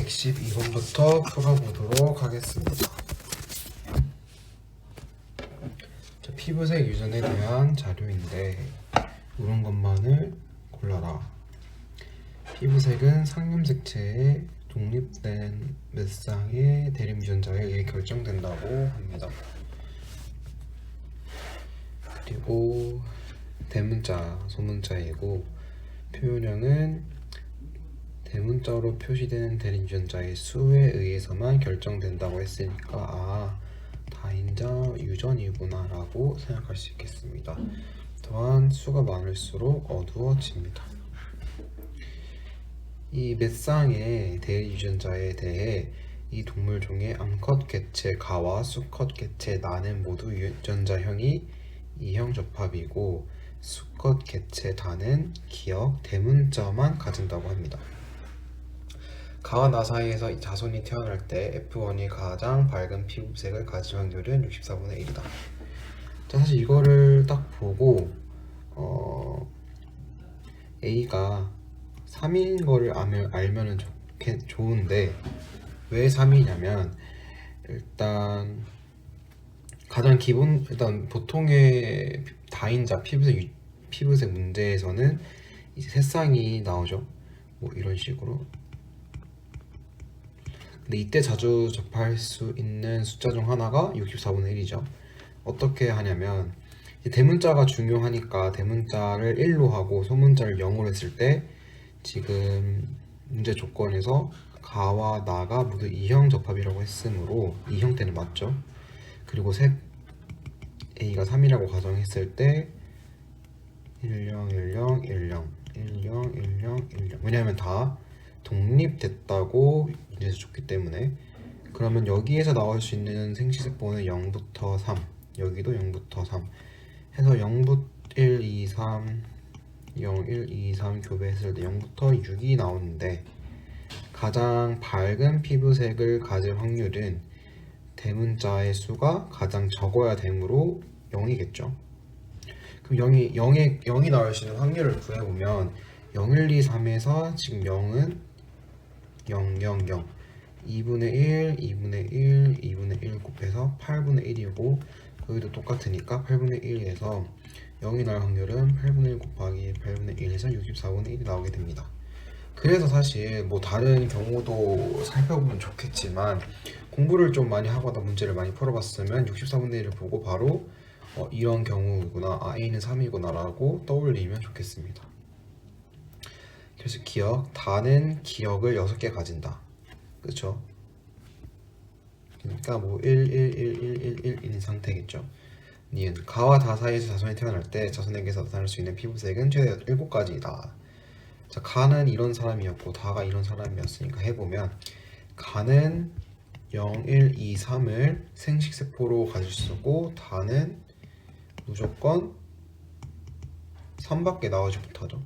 112번부터 풀어보도록 하겠습니다. 자, 피부색 유전에 대한 자료인데 이런 것만을 골라라. 피부색은 상염색체의 독립된 몇 쌍의 대립 유전자에 의해 결정된다고 합니다. 그리고 대문자, 소문자이고 표현형은 대문자로 표시되는 대립 유전자의 수에 의해서만 결정된다고 했으니까 다인자 유전이구나 라고 생각할 수 있겠습니다. 또한 수가 많을수록 어두워집니다. 이 몇 쌍의 대립 유전자에 대해 이 동물종의 암컷 개체 가와 수컷 개체 나는 모두 유전자형이 이형 접합이고 수컷 개체 다는 기역 대문자만 가진다고 합니다. 가와 나 사이에서 이 자손이 태어날 때 F1이 가장 밝은 피부색을 가질 확률은 64분의 1이다. 자, 사실 이거를 딱 보고 A가 3인 거를 알면은 좋은데 왜 3이냐면 일단 가장 일단 보통의 다인자 피부색 문제에서는 이제 세 쌍이 나오죠. 뭐 이런 식으로. 근데 이때 자주 접할 수 있는 숫자 중 하나가 64분의 1이죠. 어떻게 하냐면 대문자가 중요하니까 대문자를 1로 하고 소문자를 0으로 했을 때 지금 문제 조건에서 가와 나가 모두 이형 접합이라고 했으므로 이 형태는 맞죠. 그리고 색 A가 3이라고 가정했을 때 10, 10, 10, 10, 10, 10, 10 왜냐하면 다 독립됐다고 문제에서 줬기 때문에. 그러면 여기에서 나올 수 있는 생시세포는 0부터 3, 여기도 0부터 3 해서 1, 2, 3, 0, 1, 2, 3 교배했을 때 0부터 6이 나오는데 가장 밝은 피부색을 가질 확률은 대문자의 수가 가장 적어야 되므로 0이겠죠. 그럼 0이 나올 수 있는 확률을 구해보면 0, 1, 2, 3에서 지금 0은 0, 0, 0 2분의 1, 2분의 1, 2분의 1 곱해서 8분의 1이고 여기도 똑같으니까 8분의 1에서 0이 나올 확률은 8분의 1 곱하기 8분의 1에서 64분의 1이 나오게 됩니다. 그래서 사실 뭐 다른 경우도 살펴보면 좋겠지만 공부를 좀 많이 하거나 문제를 많이 풀어봤으면 64분의 1을 보고 바로 이런 경우구나, A는 3이구나 라고 떠올리면 좋겠습니다. 그래서 기억, 다는 기억을 6개 가진다. 그쵸? 그러니까 뭐 1, 1, 1, 1, 1, 1인 상태겠죠. 니은, 가와 다 사이에서 자손이 태어날 때 자손에게서 나타날 수 있는 피부색은 최대 7가지이다. 자, 가는 이런 사람이었고 다가 이런 사람이었으니까 해보면 가는 0, 1, 2, 3을 생식세포로 가질 수 있고 다는 무조건 3밖에 나오지 못하죠.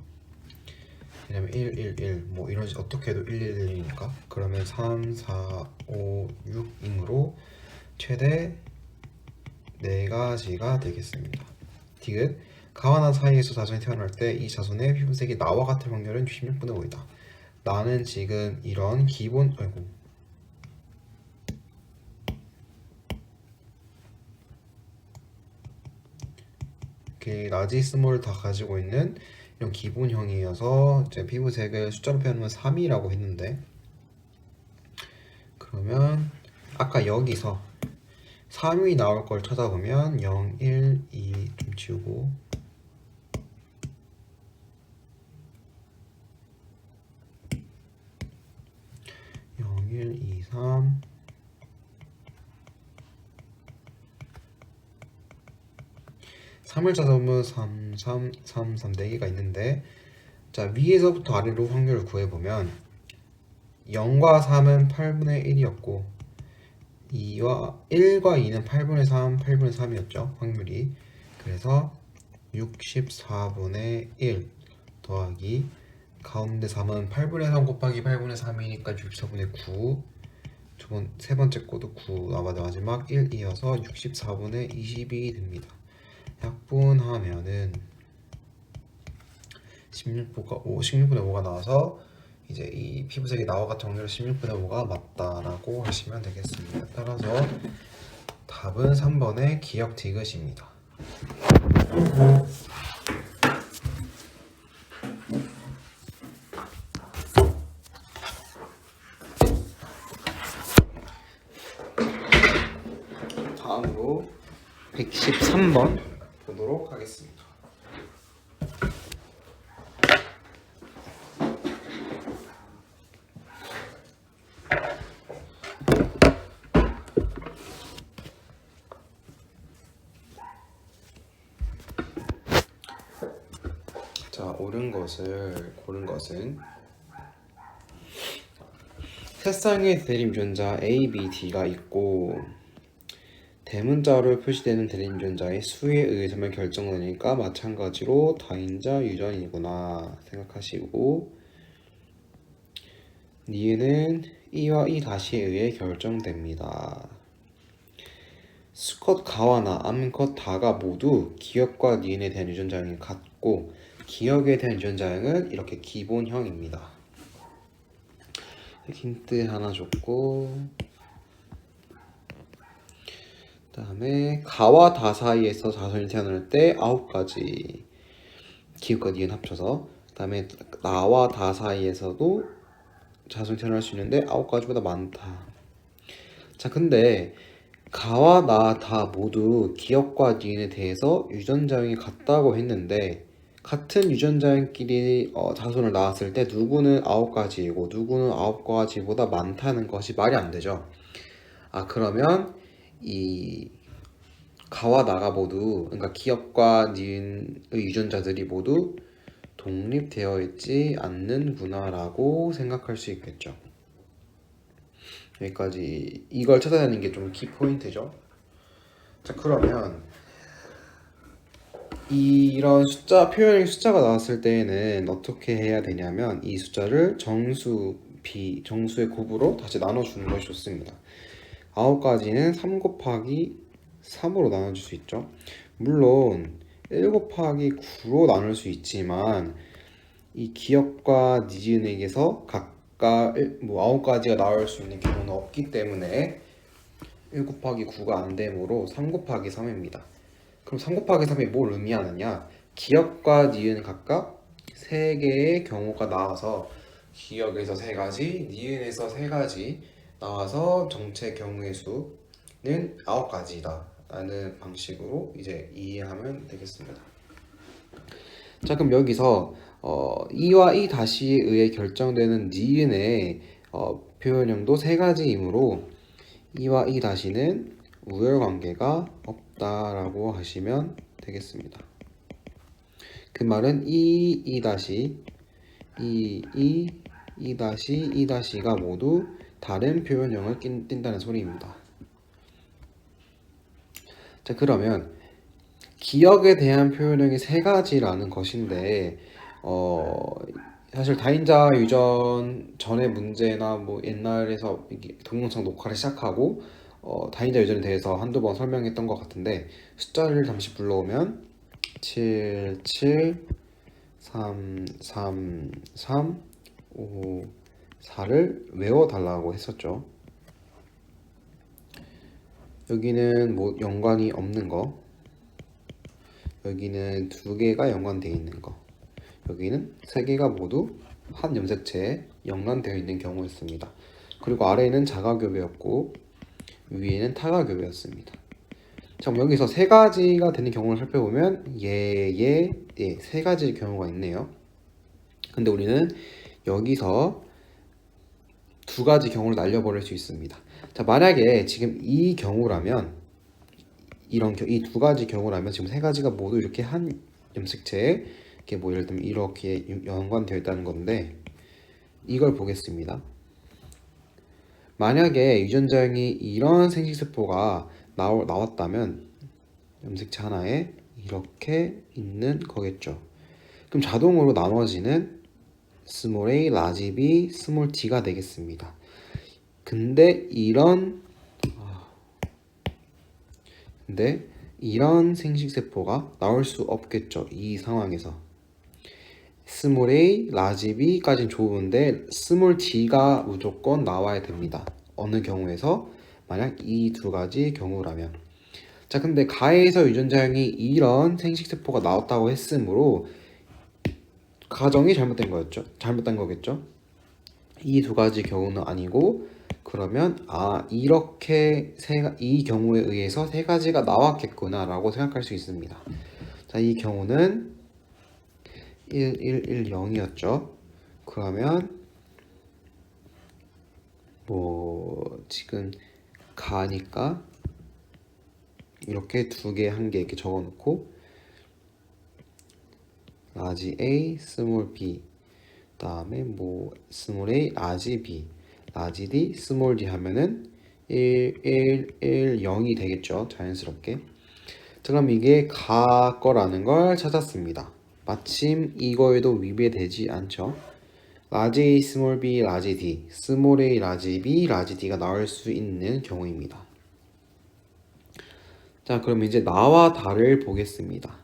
왜냐면 1, 1, 1, 뭐 이런 식 어떻게 해도 1, 1, 1이니까 그러면 3, 4, 5, 6인으로 최대 4가지가 되겠습니다. 디귿, 가와 나 사이에서 자손이 태어날 때 이 자손의 피부색이 나와 같을 확률은 66분의 5이다. 나는 지금 이런 기본 이렇게 라지 스몰 다 가지고 있는 이런 기본형이어서 이제 피부색을 숫자로 표현하면 3이라고 했는데 그러면 아까 여기서 3이 나올 걸 찾아보면 0, 1, 2 좀 지우고 0, 1, 2, 3 3을 찾아보면 3, 3, 3, 3 4개가 있는데 자, 위에서부터 아래로 확률을 구해보면 0과 3은 8분의 1이었고 1과 2는 8분의 3, 8분의 3이었죠. 확률이. 그래서 64분의 1 더하기 가운데 3은 8분의 3 곱하기 8분의 3이니까 64분의 9 세 번째 거도 9 마지막 1이어서 64분의 22 됩니다. 약분하면은 16분의 5가 나와서 이제 이 피부색이 나와 같은 확률 16분의 5가 맞다라고 하시면 되겠습니다. 따라서 답은 3번의 기억 디귿입니다. 다음으로 113번 보도록 하겠습니다. 자, 고른 것은 세쌍의 대립유전자 A, B, D가 있고 대문자로 표시되는 대립유전자의 수에 의해서만 결정되니까 마찬가지로 다인자 유전이구나 생각하시고, 니은은 E와 E 다시에 의해 결정됩니다. 수컷 가와나 암컷 다가 모두 기억과 니은에 대한 유전자형이 같고 기억에 대한 유전자형은 이렇게 기본형입니다. 힌트 하나 줬고, 그 다음에 가와 다 사이에서 자손이 태어날 때 9가지 기억과 니은 합쳐서, 그 다음에 나와 다 사이에서도 자손이 태어날 수 있는데 9가지보다 많다. 자, 근데 가와 나 다 모두 기억과 니은에 대해서 유전자형이 같다고 했는데 같은 유전자형끼리 자손을 낳았을 때 누구는 9가지이고 누구는 9가지보다 많다는 것이 말이 안 되죠. 그러면 이 가와 나가 모두, 그러니까 기억과 니은의 유전자들이 모두 독립되어 있지 않는구나라고 생각할 수 있겠죠. 여기까지 이걸 찾아내는 게 좀 키포인트죠. 자, 그러면 이런 표현의 숫자가 나왔을 때에는 어떻게 해야 되냐면 이 숫자를 정수의 곱으로 다시 나눠주는 것이 좋습니다. 9가지는 3 곱하기 3으로 나눠줄 수 있죠. 물론 1 곱하기 9로 나눌 수 있지만 이 기억과 니은에게서 각각 9가지가 나올 수 있는 경우는 없기 때문에 1 곱하기 9가 안 되므로 3 곱하기 3입니다. 그럼 3 곱하기 3이 뭘 의미하느냐? 기억과 니은 각각 3개의 경우가 나와서 기억에서 3가지, 니은에서 3가지 나와서 전체 경우의 수는 9가지다 라는 방식으로 이제 이해하면 되겠습니다. 자, 그럼 여기서 E와 E 다시에 의해 결정되는 니은의 표현형도 3가지이므로 E와 E 다시는 우열관계가 없다라고 하시면 되겠습니다. 그 말은 E 다시, E 다시, E 다시가 모두 다른 표현형을 띈다는 소리입니다. 자, 그러면 기억에 대한 표현형이 3가지라는 것인데 사실 다인자 유전 전의 문제나 옛날에서 동영상 녹화를 시작하고 다인자 유전에 대해서 한두 번 설명했던 것 같은데, 숫자를 잠시 불러오면 7, 7, 3, 3, 3, 5, 4를 외워달라고 했었죠. 여기는 연관이 없는 거, 여기는 2개가 연관되어 있는 거, 여기는 3개가 모두 한 염색체에 연관되어 있는 경우였습니다. 그리고 아래는 자가교배였고 위에는 타가교배였습니다. 자, 그럼 여기서 3가지가 되는 경우를 살펴보면 3가지 경우가 있네요. 근데 우리는 여기서 2가지 경우를 날려버릴 수 있습니다. 자, 만약에 지금 이 경우라면 이 2가지 경우라면 지금 3가지가 모두 이렇게 한 염색체에 이렇게 예를 들면 이렇게 연관되어 있다는 건데, 이걸 보겠습니다. 만약에 유전자형이 이런 생식세포가 나왔다면 염색체 하나에 이렇게 있는 거겠죠. 그럼 자동으로 나머지는 스몰 a, 라지 b, 스몰 d가 되겠습니다. 근데 이런 생식세포가 나올 수 없겠죠. 이 상황에서 스몰 a, 라지 b까지는 좋은데 스몰 d가 무조건 나와야 됩니다. 어느 경우에서 만약 이 두 가지 경우라면. 자, 근데 가에서 유전자형이 이런 생식세포가 나왔다고 했으므로 가정이 잘못된 거였죠. 잘못된 거겠죠. 이 두 가지 경우는 아니고 그러면 이렇게 이 경우에 의해서 세 가지가 나왔겠구나 라고 생각할 수 있습니다. 자, 이 경우는 1, 1, 1, 0이었죠. 그러면 뭐 지금 가니까 이렇게 두 개, 한 개 이렇게 적어놓고 라지 A, 스몰 b 그다음에 뭐 스몰 a, 라지 b, 라지 d, 스몰 d 하면은 1, 1, 1, 0이 되겠죠. 자연스럽게. 자, 그럼 이게 가 거라는 걸 찾았습니다. 마침 이거에도 위배되지 않죠. 라지 A, 스몰 b, 라지 d, 스몰 a, 라지 b, 라지 d가 나올 수 있는 경우입니다. 자, 그럼 이제 나와 다를 보겠습니다.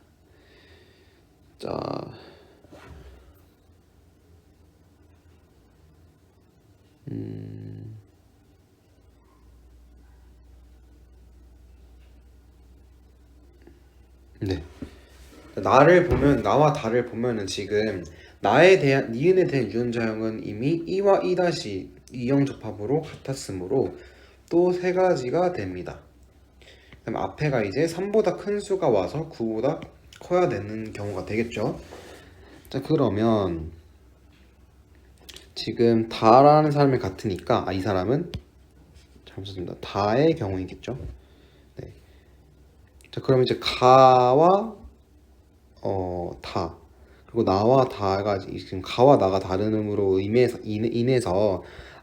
자, 네. 나와 다를 보면은 지금 나에 대한 니은에 대한 유전자형은 이미 이와 이 다시 이형 접합으로 같았으므로 또 세 가지가 됩니다. 그럼 앞에가 이제 3보다 큰 수가 와서 9보다 커야 되는 경우가 되겠죠. 자, 그러면 지금 다라는 사람이 같으니까 이 사람은 잘못 썼습니다. 다의 경우이겠죠. 네. 자, 그럼 이제 가와 다 그리고 나와 다가 지금 가와 나가 다름으로 인해서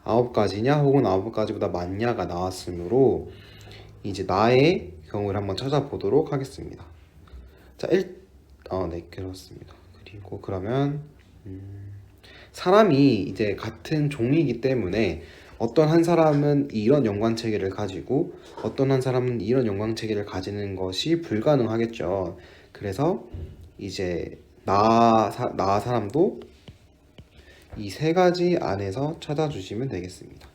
9가지냐 혹은 9가지보다 많냐가 나왔으므로 이제 나의 경우를 한번 찾아보도록 하겠습니다. 자, 네, 그렇습니다. 그리고 그러면 사람이 이제 같은 종이기 때문에 어떤 한 사람은 이런 연관체계를 가지고 어떤 한 사람은 이런 연관체계를 가지는 것이 불가능하겠죠. 그래서 이제 나 사람도 이 세 가지 안에서 찾아주시면 되겠습니다.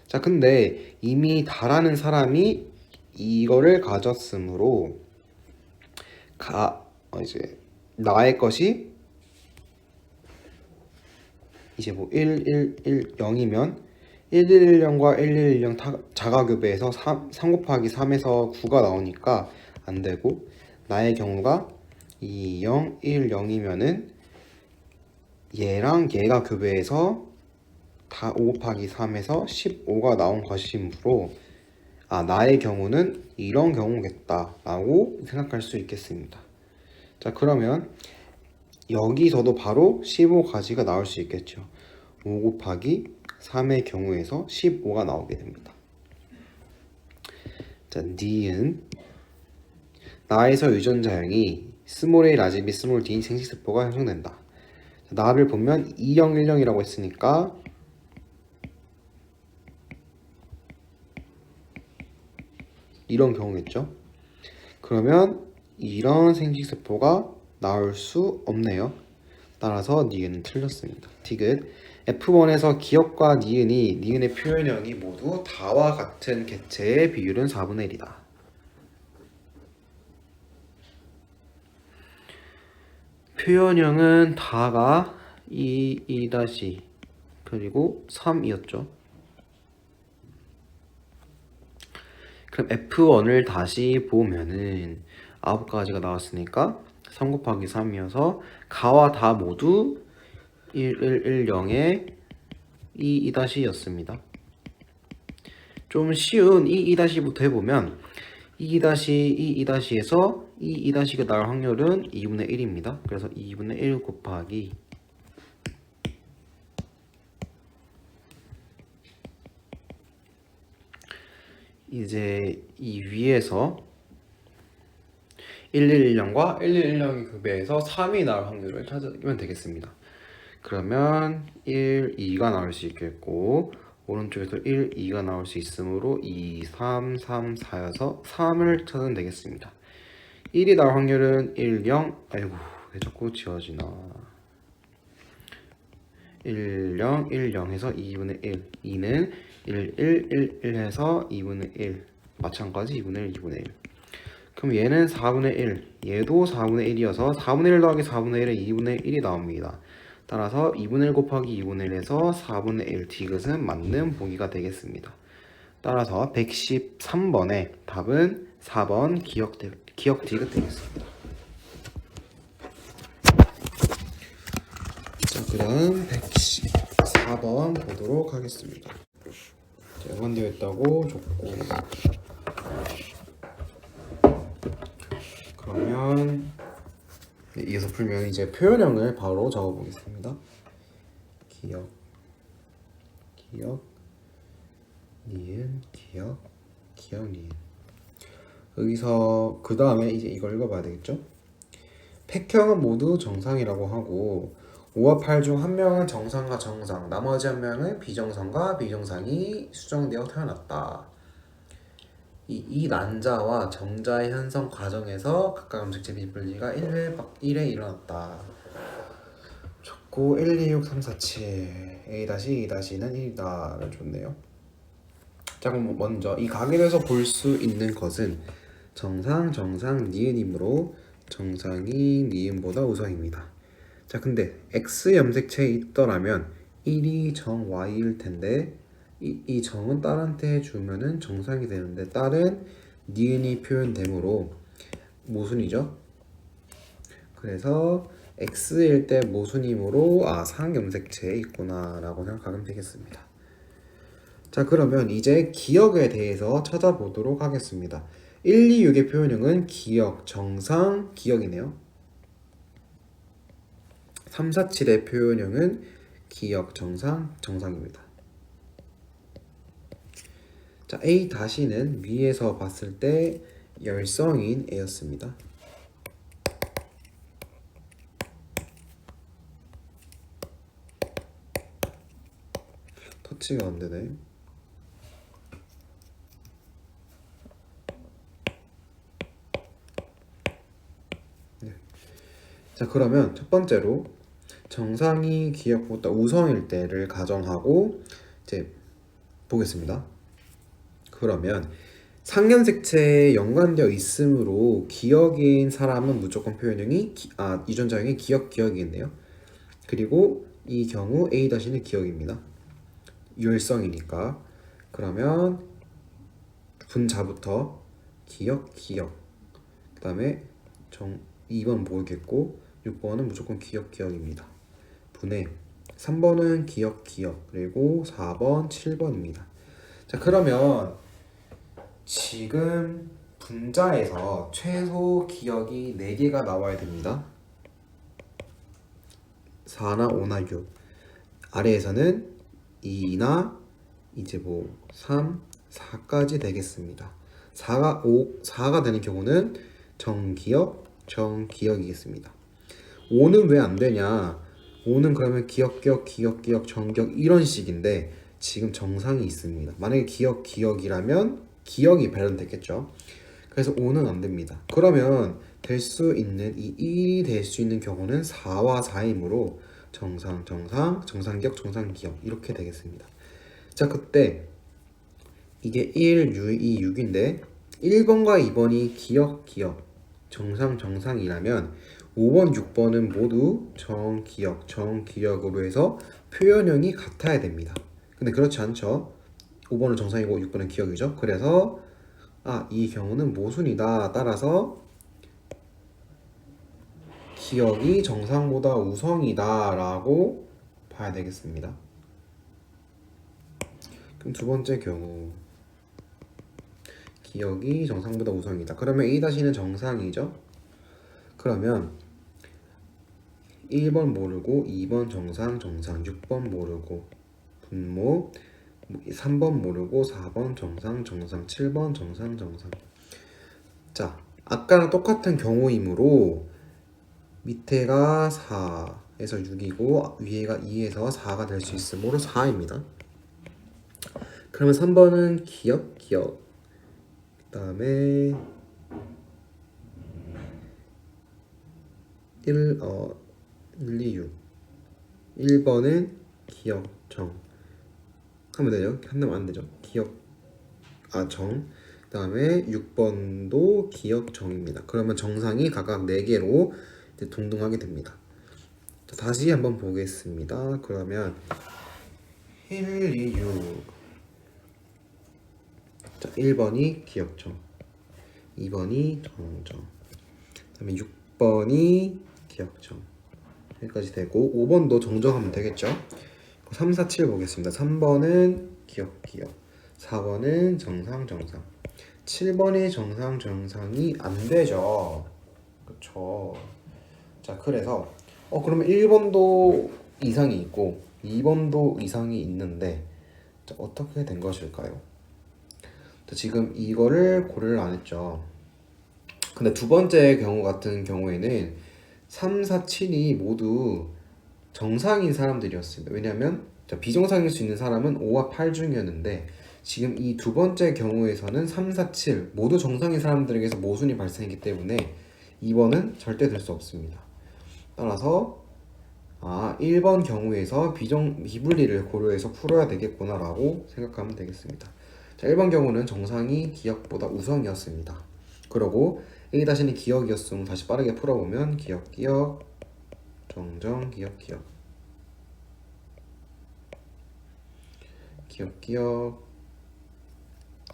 자, 근데 이미 다라는 사람이 이거를 가졌으므로 이제 나의 것이 이제 뭐 1, 1, 1, 0이면 1110과 1110 자가교배에서 3 곱하기 3에서 9가 나오니까 안 되고 나의 경우가 2, 0, 1, 0이면은 얘랑 얘가 교배해서 다 5 곱하기 3에서 15가 나온 것이므로 나의 경우는 이런 경우겠다 라고 생각할 수 있겠습니다. 자, 그러면 여기서도 바로 15가지가 나올 수 있겠죠. 5 곱하기 3의 경우에서 15가 나오게 됩니다. 자, D은 나에서 유전자형이 스몰 a, 라지 b, 스몰 d 생식세포가 형성된다. 자, 나를 보면 2형 1형이라고 했으니까 이런 경우겠죠. 그러면 이런 생식세포가 나올 수 없네요. 따라서 니은은 틀렸습니다. 디귿 F1에서 기억과 니은의 표현형이 모두 다와 같은 객체의 비율은 4분의 1이다. 표현형은 다가 2 다시 그리고 3이었죠. 그럼 F1을 다시 보면은 9가지가 나왔으니까 3 곱하기 3이어서 가와 다 모두 1, 1, 1, 0에 2, 2-였습니다. 좀 쉬운 2, 2-부터 해보면 2, 2, 2-에서 2, 2-가 나올 확률은 2분의 1입니다. 그래서 2분의 1 곱하기 이제 이 위에서 1110과 1110이 교배해서 3이 나올 확률을 찾으면 되겠습니다. 그러면 1, 2가 나올 수 있겠고 오른쪽에서 1, 2가 나올 수 있으므로 2, 3, 3, 4여서 3을 찾으면 되겠습니다. 1이 나올 확률은 1, 0 아이고 왜 자꾸 지워지나 1, 0, 1, 0 해서 2분의 1. 2는 1, 1, 1, 1 해서 2분의 1. 마찬가지 2분의 1, 2분의 1. 그럼 얘는 4분의 1. 얘도 4분의 1이어서 4분의 1 더하기 4분의 1은 2분의 1이 나옵니다. 따라서 2분의 1 곱하기 2분의 1에서 4분의 1 디귿은 맞는 보기가 되겠습니다. 따라서 113번의 답은 4번 기억 디귿 되겠습니다. 자, 그 다음 114번 보도록 하겠습니다. 연관되어 있다고 줬고, 그러면 이어서 풀면 이제 표현형을 바로 적어보겠습니다. 기억, 니은, 기억, 니은. 여기서 그 다음에 이제 이걸 읽어봐야 되겠죠? 팩형은 모두 정상이라고 하고 5와 8 중 한 명은 정상과 정상, 나머지 한 명은 비정상과 비정상이 수정되어 태어났다. 이 난자와 정자의 현성 과정에서 각각 음식체 비분리가 1회 일어났다. 좋고 1, 2, 6, 3, 4, 7 A-2-는 1이다를 줬네요. 자, 그럼 먼저 이 각에 대해서 볼 수 있는 것은 정상, 니은이므로 정상이 니은보다 우선입니다. 자, 근데 X 염색체에 있더라면 1이 정 Y일 텐데 이 정은 딸한테 주면은 정상이 되는데 딸은 니은이 표현되므로 모순이죠. 그래서 X일 때 모순이므로 상염색체에 있구나 라고 생각하면 되겠습니다. 자, 그러면 이제 기억에 대해서 찾아보도록 하겠습니다. 1, 2, 6의 표현형은 기억, 정상, 기억이네요. 3, 4, 7의 표현형은 기억, 정상, 정상입니다. 자, A-는 위에서 봤을 때 열성인 애였습니다. 터치가 안 되네. 네. 자, 그러면 첫 번째로 정상이 기억보다 우성일 때를 가정하고 이제 보겠습니다. 그러면 상견색체에 연관되어 있으므로 기억인 사람은 무조건 표현형이 유전자형이 기억이겠네요. 그리고 이 경우 A-는 기억입니다. 유혈성이니까. 그러면 분자부터 기억. 그 다음에 2번 모르겠고 6번은 무조건 기억입니다. 분해 3번은 기억 그리고 4번 7번입니다. 자, 그러면 지금 분자에서 최소 기억이 4개가 나와야 됩니다. 4나 5나 6. 아래에서는 2나 이제 3, 4까지 되겠습니다. 4가 되는 경우는 정기억이겠습니다. 5는 왜 안 되냐? 5는 그러면 기억, 정기억 이런 식인데 지금 정상이 있습니다. 만약에 기억이라면 기억이 발현됐겠죠. 그래서 5는 안 됩니다. 그러면 될 수 있는 이 1이 될 수 있는 경우는 4와 4이므로 정상기억 이렇게 되겠습니다. 자, 그때 이게 1, 2, 6인데 1번과 2번이 기억 정상이라면 5번, 6번은 모두 정기억으로 해서 표현형이 같아야 됩니다. 근데 그렇지 않죠. 5번은 정상이고 6번은 기억이죠. 그래서 이 경우는 모순이다. 따라서 기억이 정상보다 우성이다 라고 봐야 되겠습니다. 그럼 두 번째 경우 기억이 정상보다 우성이다. 그러면 A-는 정상이죠. 그러면 1번 모르고 2번 정상 6번 모르고 분모 3번 모르고 4번 정상 7번 정상. 자, 아까랑 똑같은 경우이므로 밑에가 4에서 6이고 위에가 2에서 4가 될 수 있으므로 4입니다. 그러면 3번은 기억 그 다음에 1, 2, 6 1번은 기억정 하면 되죠. 한다면 안 되죠. 정. 그다음에 6번도 기억정입니다. 그러면 정상이 각각 4개로 이제 동등하게 됩니다. 자, 다시 한번 보겠습니다. 그러면 1, 2, 6. 자, 1번이 기억정, 2번이 정정, 그다음에 6번이 기억정. 여기까지 되고 5번도 정정하면 되겠죠. 3, 4, 7 보겠습니다. 3번은 기억, 4번은 정상, 7번이 정상, 정상이 안 되죠. 그쵸. 자, 그래서 그러면 1번도 이상이 있고 2번도 이상이 있는데, 자, 어떻게 된 것일까요? 자, 지금 이거를 고려를 안 했죠. 근데 두 번째 경우 같은 경우에는 3, 4, 7이 모두 정상인 사람들이었습니다. 왜냐하면 비정상일 수 있는 사람은 5와 8 중이었는데, 지금 이 두 번째 경우에서는 3, 4, 7 모두 정상인 사람들에게서 모순이 발생했기 때문에 2번은 절대 될 수 없습니다. 따라서 1번 경우에서 비분리를 고려해서 풀어야 되겠구나 라고 생각하면 되겠습니다. 자, 1번 경우는 정상이 기억보다 우선이었습니다. 그러고 A-는 기억이었으면 다시 빠르게 풀어보면 기억, 정정, 기억,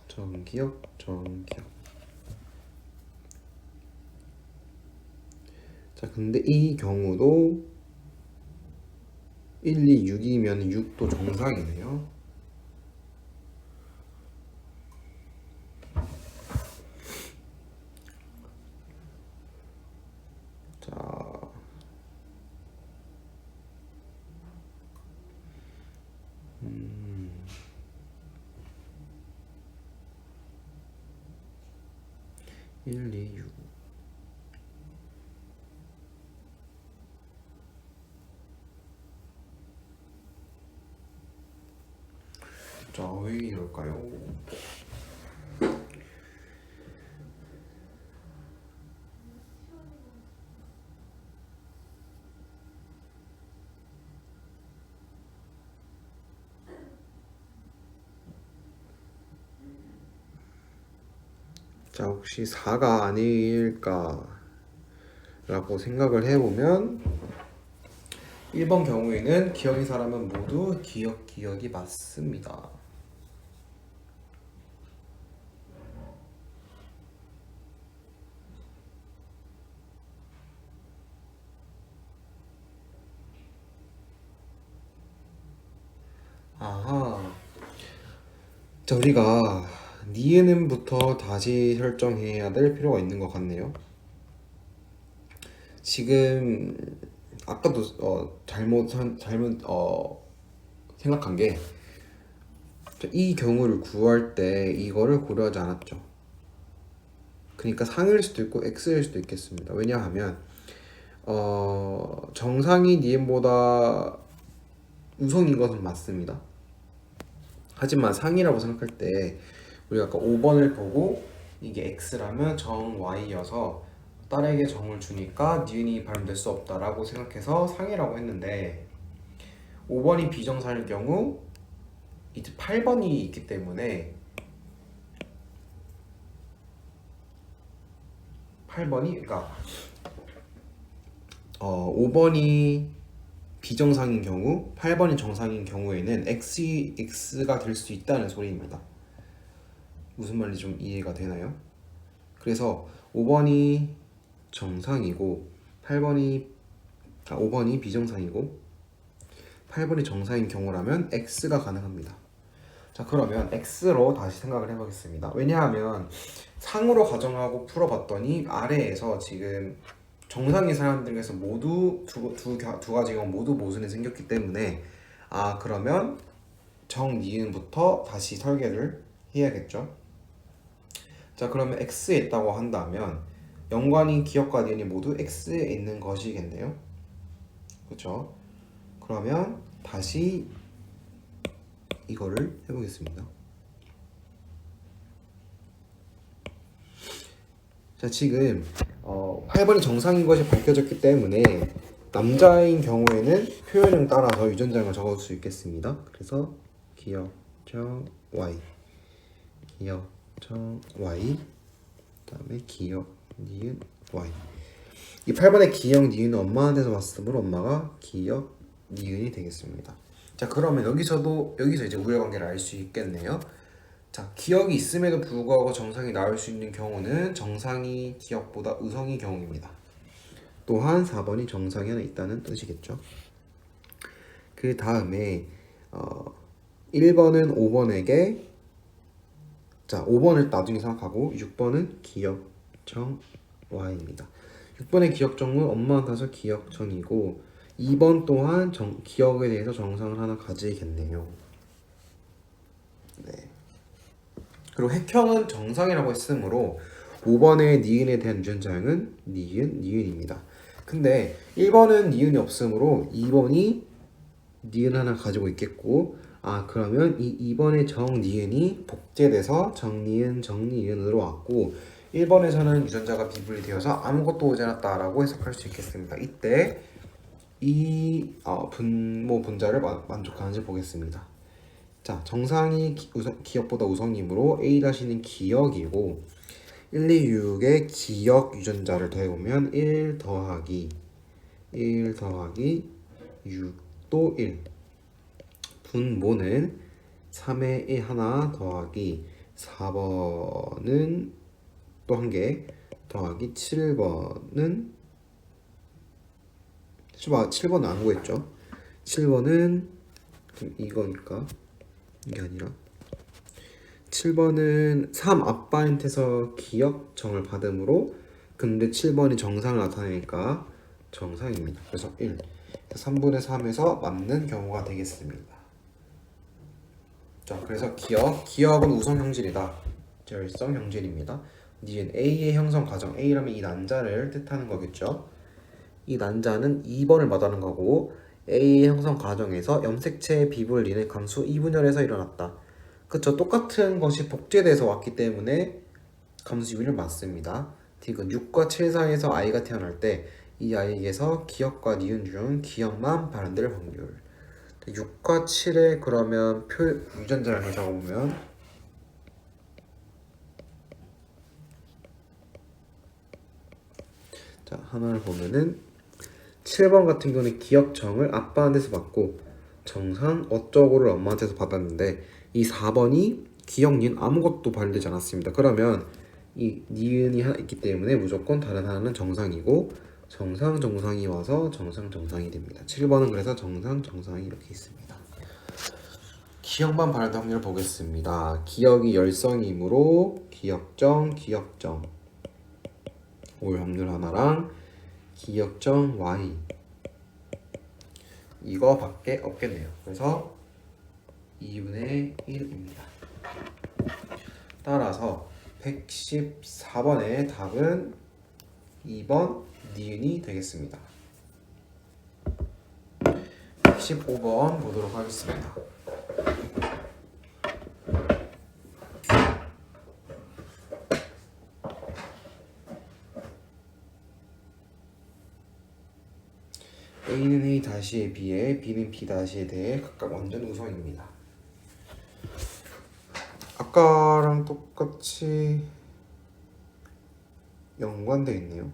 정기억, 정기억. 자, 근데 이 경우도 1, 2, 6이면 6도 정상이네요. 자, 1, 2, 6. 자, 왜 이럴까요? 자, 혹시 4가 아닐까 라고 생각을 해보면 1번 경우에는 기억인 사람은 모두 기억이 맞습니다. 아하. 자, 우리가 니은부터 다시 설정해야 될 필요가 있는 것 같네요. 지금 아까도 잘못 생각한 게, 이 경우를 구할 때 이거를 고려하지 않았죠. 그러니까 상일 수도 있고 x일 수도 있겠습니다. 왜냐하면 정상이 니은보다 우선인 것은 맞습니다. 하지만 상이라고 생각할 때 우리가 아까 5번을 보고 이게 x라면 정 y여서 딸에게 정을 주니까 니은이 발음될 수 없다라고 생각해서 상이라고 했는데, 5번이 비정상일 경우 이제 8번이 있기 때문에 5번이 비정상인 경우 8번이 정상인 경우에는 x가 될 수 있다는 소리입니다. 무슨 말인지 좀 이해가 되나요? 그래서 5번이 정상이고 5번이 비정상이고 8번이 정상인 경우라면 x가 가능합니다. 자, 그러면 x로 다시 생각을 해보겠습니다. 왜냐하면 상으로 가정하고 풀어봤더니 아래에서 지금 정상인 사람들에서 모두 두 가지 경우 모두 모순이 생겼기 때문에 그러면 정, 니은부터 다시 설계를 해야겠죠. 자, 그러면 x에 있다고 한다면 연관인 기억과 니은이 모두 x에 있는 것이겠네요. 그렇죠? 그러면 다시 이거를 해보겠습니다. 자, 지금 8번이 정상인 것이 밝혀졌기 때문에 남자인 경우에는 표현형 따라서 유전자를 적을 수 있겠습니다. 그래서 기역정 Y, 기역정 Y, 그다음에 기역 니은 Y. 이 8번의 기역 니은은 엄마한테서 왔으므로 엄마가 기역 니은이 되겠습니다. 자, 그러면 여기서 이제 우열관계를 알 수 있겠네요. 자, 기역이 있음에도 불구하고 정상이 나올 수 있는 경우는 정상이 기역보다 의성이 경우입니다. 또한 4번이 정상이 하나 있다는 뜻이겠죠. 그 다음에 1번은 5번에게, 자 5번을 나중에 생각하고 6번은 기역정 Y입니다. 6번의 기역정은 엄마한테서 기역정이고 2번 또한 기역에 대해서 정상을 하나 가지겠네요. 네. 그리고 핵형은 정상이라고 했으므로 5번의 니은에 대한 유전자형은 니은입니다. 근데 1번은 니은이 없으므로 2번이 니은 하나 가지고 있겠고, 그러면 이 2번의 정니은이 복제돼서 정니은으로 왔고 1번에서는 유전자가 비분리되어서 아무것도 오지 않았다라고 해석할 수 있겠습니다. 이때 이 분모 분자를 만족하는지 보겠습니다. 자, 정상이 기역보다 우성이므로 A-는 기역이고 1, 2, 6의 기역 유전자를 더해보면 1 더하기 6도 1. 분모는 3의 1 하나 더하기 4번은 또 한 개 더하기 7번은 7번은 안 구했죠. 7번은 이거니까 이게 아니라 7번은 3 아빠한테서 기역정을 받음으로, 근데 7번이 정상을 나타내니까 정상입니다. 그래서 1. 3분의 3에서 맞는 경우가 되겠습니다. 자, 그래서 기역은 우성 형질이다. 절성 형질입니다. 니은 A의 형성 과정, A라면 이 난자를 뜻하는 거겠죠. 이 난자는 2번을 말하는 거고 A의 형성 과정에서 염색체의 비분리는 감수 2분열에서 일어났다. 그쵸, 똑같은 것이 복제돼서 왔기 때문에 감수 2분열 맞습니다. 디귿 6과 7 사이에서 아이가 태어날 때 이 아이에게서 기역과 니은 중 기역만 발현될 확률. 6과 7의 그러면 유전자를 적어보면 자, 하나를 보면은 7번 같은 경우는 기역정을 아빠한테서 받고 정상 어쩌고를 엄마한테서 받았는데 이 4번이 기역 니은 아무것도 발현되지 않았습니다. 그러면 이 니은이 하나 있기 때문에 무조건 다른 하나는 정상이고 정상이 와서 정상이 됩니다. 7번은 그래서 정상이 이렇게 있습니다. 기역만 발현된 확률을 보겠습니다. 기역이 열성이므로 기역정 올 확률 하나랑 기역정 Y 이거밖에 없겠네요. 그래서 2분의 1입니다. 따라서 114번의 답은 2번 니은이 되겠습니다. 115번 보도록 하겠습니다. A는 A-에 비해 B는 B-에 대해 각각 완전 우성입니다. 아까랑 똑같이 연관되어 있네요.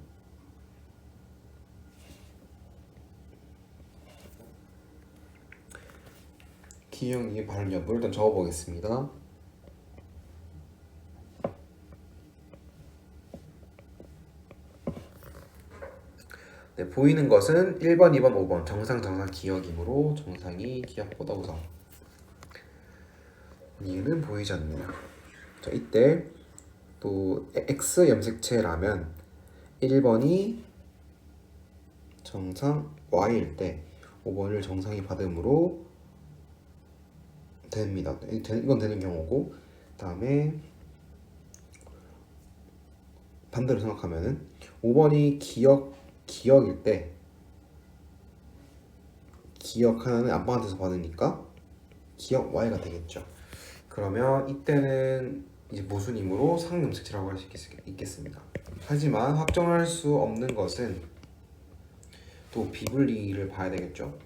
기역이 발음 여부를 일단 적어보겠습니다. 네, 보이는 것은 1번, 2번, 5번 정상 기역이므로 정상이 기역보다 우성. 니은은 보이지 않네요. 자, 이때 또 X 염색체라면 1번이 정상 Y일 때 5번을 정상이 받음으로 됩니다. 이건 되는 경우고, 다음에 반대로 생각하면은 5번이 기역일 때 기역 하나는 아빠한테서 받으니까 기역 Y가 되겠죠. 그러면 이때는 이제 모순이므로 상염색체라고 할 수 있겠습니다. 하지만 확정할 수 없는 것은 또 또 비분리를 봐야 되겠죠.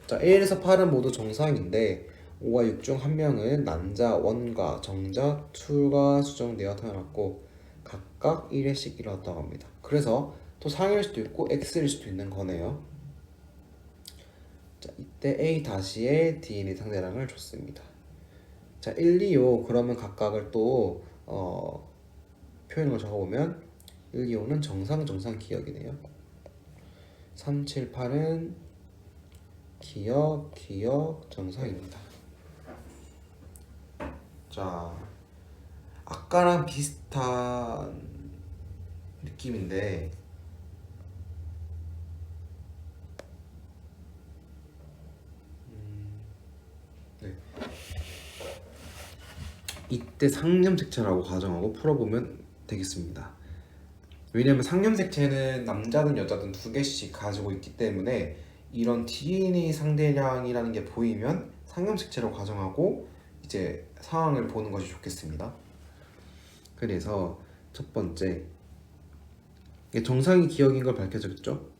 자, 1에서 8은 모두 정상인데 5와 6 중 한 명은 난자 1과 정자 2가 수정되어 태어났고 각각 1회씩 일어났다고 합니다. 그래서 또 상일 수도 있고 X일 수도 있는 거네요. 자, 이때 A-의 DNA 상대량을 줬습니다. 자, 1, 2, 5 그러면 각각을 또 표현을 적어보면 1, 2, 5는 정상 기억이네요. 3, 7, 8은 기억 정상입니다. 자, 아까랑 비슷한 느낌인데 네. 이때 상념색체라고 가정하고 풀어보면 되겠습니다. 왜냐면 상념색체는 남자든 여자든 두 개씩 가지고 있기 때문에 이런 DNA 상대량이라는 게 보이면 상념색체로 가정하고 이제 상황을 보는 것이 좋겠습니다. 그래서 첫 번째, 이게 정상이 기억인 걸 밝혀졌죠?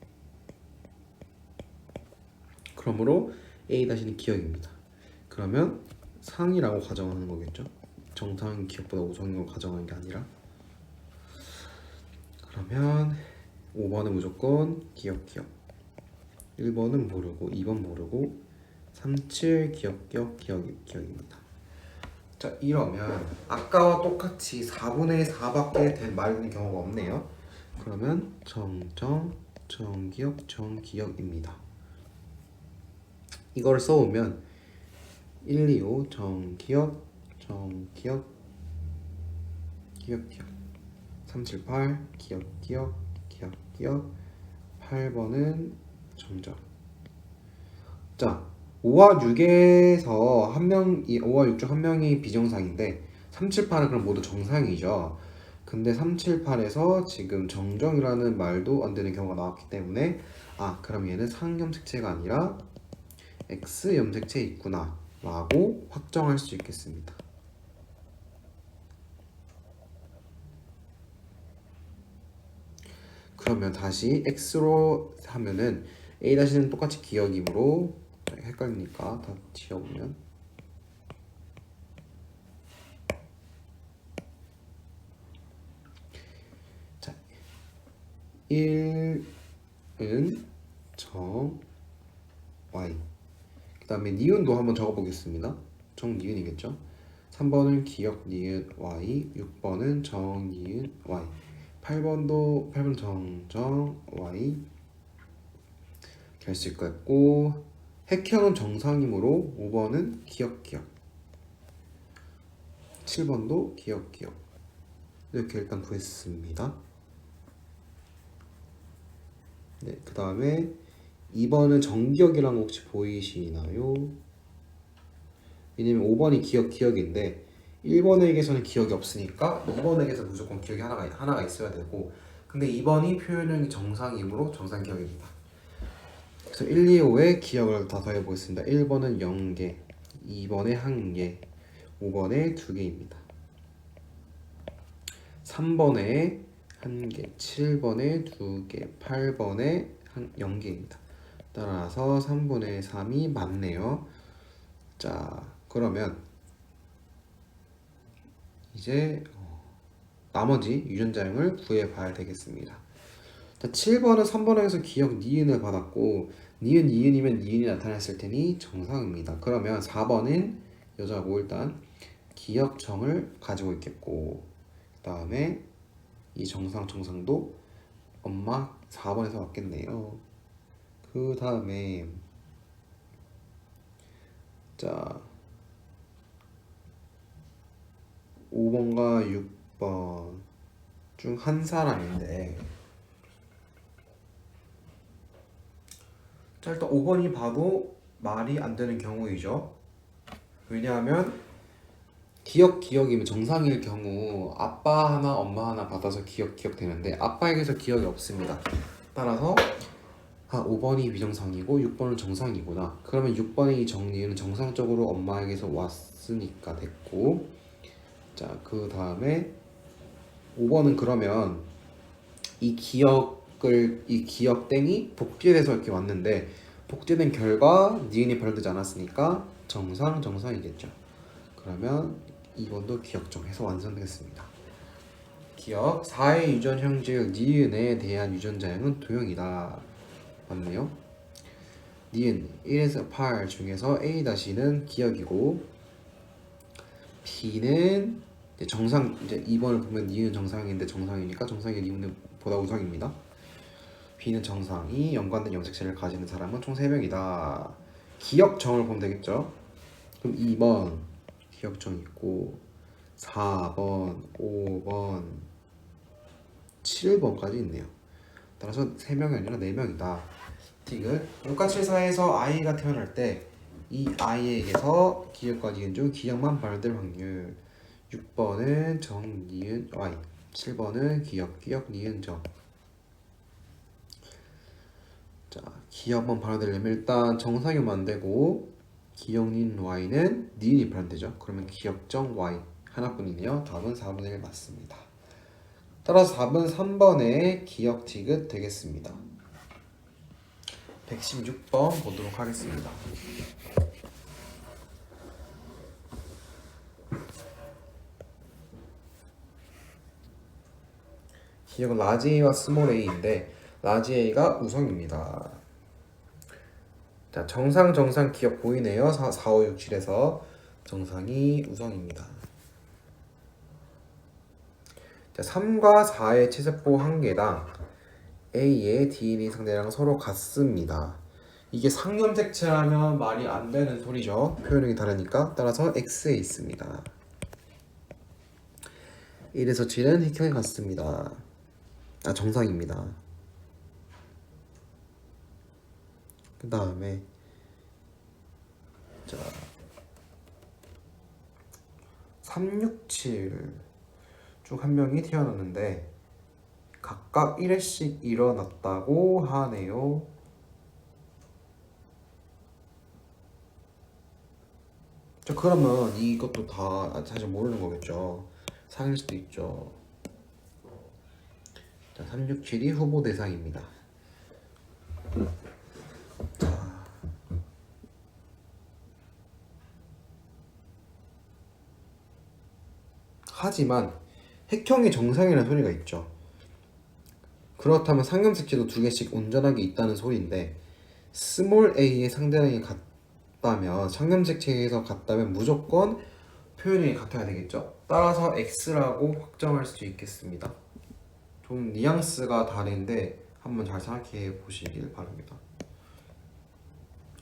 그러므로 A-는 기억입니다. 그러면 상이라고 가정하는 거겠죠? 정상인 기억보다 우선인 걸 가정하는 게 아니라. 그러면 5번은 무조건 기억 1번은 모르고 2번 모르고 3, 7 기억입니다. 자, 이러면 아까와 똑같이 4분의 4밖에 된 말이 경우가 없네요. 그러면 정기억입니다. 이걸 써오면 1, 2, 5 정기억 3, 7, 8 기억 8번은 정적. 자, 5와 6에서 한 명이 5와 6 중 한 명이 비정상인데 3, 7, 8은 그럼 모두 정상이죠. 근데 3, 7, 8에서 지금 정정이라는 말도 안 되는 경우가 나왔기 때문에 그럼 얘는 상염색체가 아니라 X염색체에 있구나 라고 확정할 수 있겠습니다. 그러면 다시 X로 하면은 A-는 똑같이 기억이므로 헷갈리니까 다 지워보면 자, 1은 정 Y 그 다음에 니은도 한번 적어보겠습니다. 정 니은이겠죠? 3번은 기억 니은 Y 6번은 정 니은 Y 8번 정정 Y 이렇게 할 수 있겠고 핵형은 정상이므로 5번은 기억 7번도 기억 이렇게 일단 구했습니다. 네, 그 다음에 2번은 정기억이라는 거 혹시 보이시나요? 왜냐면 5번이 기억인데 1번에게서는 기억이 없으니까 2번에게서 무조건 기억이 하나가 있어야 되고 근데 2번이 표현형이 정상이므로 정상 기억입니다. 그래서 1, 2, 5의 기억을 다 더해보겠습니다. 1번은 0개, 2번에 1개, 5번에 2개입니다. 3번에 1개, 7번에 2개, 8번에 0개입니다. 따라서 3분의 3이 맞네요. 자, 그러면 이제 나머지 유전자량을 구해봐야 되겠습니다. 자, 7번은 3번에서 기억 니은을 받았고 니은이면 니은이 나타났을 테니 정상입니다. 그러면 4번은 여자고 일단 기억정을 가지고 있겠고 그 다음에 이 정상도 엄마 4번에서 왔겠네요. 그 다음에 자 5번과 6번 중 한 사람인데 자 일단 5번이 봐도 말이 안 되는 경우이죠. 왜냐하면 기억이면 정상일 경우 아빠 하나 엄마 하나 받아서 기억 되는데 아빠에게서 기억이 없습니다. 따라서 5번이 비정상이고 6번은 정상이구나. 그러면 6번의 이 정리는 정상적으로 엄마에게서 왔으니까 됐고 자 그 다음에 5번은 그러면 이 기억 이 기억 땡이 복제돼서 이렇게 왔는데 복제된 결과 니은이 발효되지 않았으니까 정상이겠죠. 그러면 2번도 기억정 해서 완성되겠습니다. 기억 4의 유전 형질 니은에 대한 유전자량은 도형이다. 맞네요. 니은 1에서 8 중에서 A-는 기억이고 B는 이제 정상, 이제 2번을 보면 니은 정상인데 정상이니까 정상이 니은보다 우상입니다. B는 정상이 연관된 염색체를 가지는 사람은 총 3명이다. 기억정을 보면 되겠죠. 그럼 2번 기억정 있고 4번, 5번, 7번까지 있네요. 따라서 3명이 아니라 4명이다. 디귿 6과 7 사이에서 아이가 태어날 때 이 아이에게서 기억과 니은 중 기억만 발현될 확률 6번은 정, 니은, Y 7번은 기억, 니은, 정. 자, 기억만 발현되려면 일단 정상이 오면 안 되고 기억, 니은, Y는 니은이 발현되죠. 그러면 기억정 Y 하나뿐이네요. 답은 4분의 1 맞습니다. 따라서 답은 3번의 기억 디귿 되겠습니다. 116번 보도록 하겠습니다. 기억은 라지 A와 스몰 a인데 라지 A가 우성입니다. 자, 정상 기억 보이네요. 4, 5, 6, 7에서 정상이 우성입니다. 자, 3과 4의 체세포 한 개당 A의 DNA 상대랑 서로 같습니다. 이게 상염색체라면 말이 안 되는 소리죠. 표현력이 다르니까. 따라서 X에 있습니다. 1에서 7은 획형이 같습니다. 정상입니다. 그 다음에 자 367 중 한 명이 태어났는데 각각 1회씩 일어났다고 하네요. 자, 그러면 이것도 다 사실 모르는 거겠죠. 상일 수도 있죠. 자, 367이 후보 대상입니다. 자, 하지만 획형이 정상이라는 소리가 있죠. 그렇다면 상염색체도 2개씩 온전하게 있다는 소리인데 스몰 a의 상대량이 같다면 상염색체에서 같다면 무조건 표현이 같아야 되겠죠. 따라서 x라고 확정할 수 있겠습니다. 좀 뉘앙스가 다른데 한번 잘 생각해 보시길 바랍니다.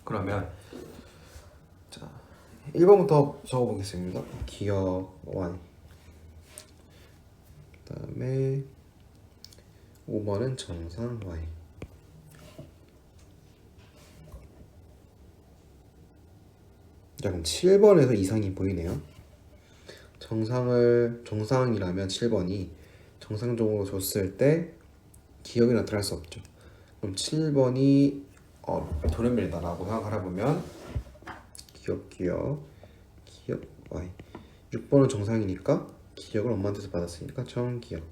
그러면 자 1번부터 적어보겠습니다. 기억 Y 그 다음에 5번은 정상 Y. 자, 그럼 7번에서 이상이 보이네요. 정상이라면 7번이 정상적으로 줬을 때 기억이 나타날 수 없죠. 그럼 7번이 돌연변이다 라고 생각을 해보면 기억 Y. 6번은 정상이니까 기억을 엄마한테서 받았으니까 정기억.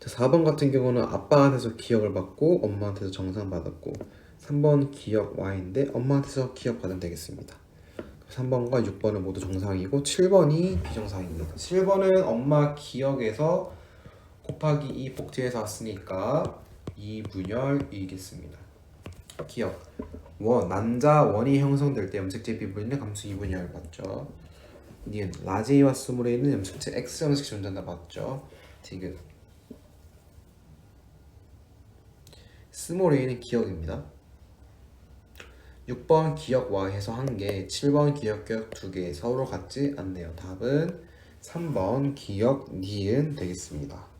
4번 같은 경우는 아빠한테서 기억을 받고 엄마한테서 정상 받았고 3번 기억 Y인데 엄마한테서 기억 받으면 되겠습니다. 3번과 6번은 모두 정상이고 7번이 비정상입니다. 7번은 엄마 기억에서 곱하기 2 복제해서 왔으니까 2분열이겠습니다. 기억 난자 원이 형성될 때 염색체 비분율의 감수 2분열 맞죠? 니은 라지 A와 스몰 a는 염색체 X 염색체 존재한다 맞죠? 디귿 스몰 a는 기억입니다. 6번 기억 Y에서 1개, 7번 기억 2개 서로 같지 않네요. 답은 3번 기억 니은 되겠습니다.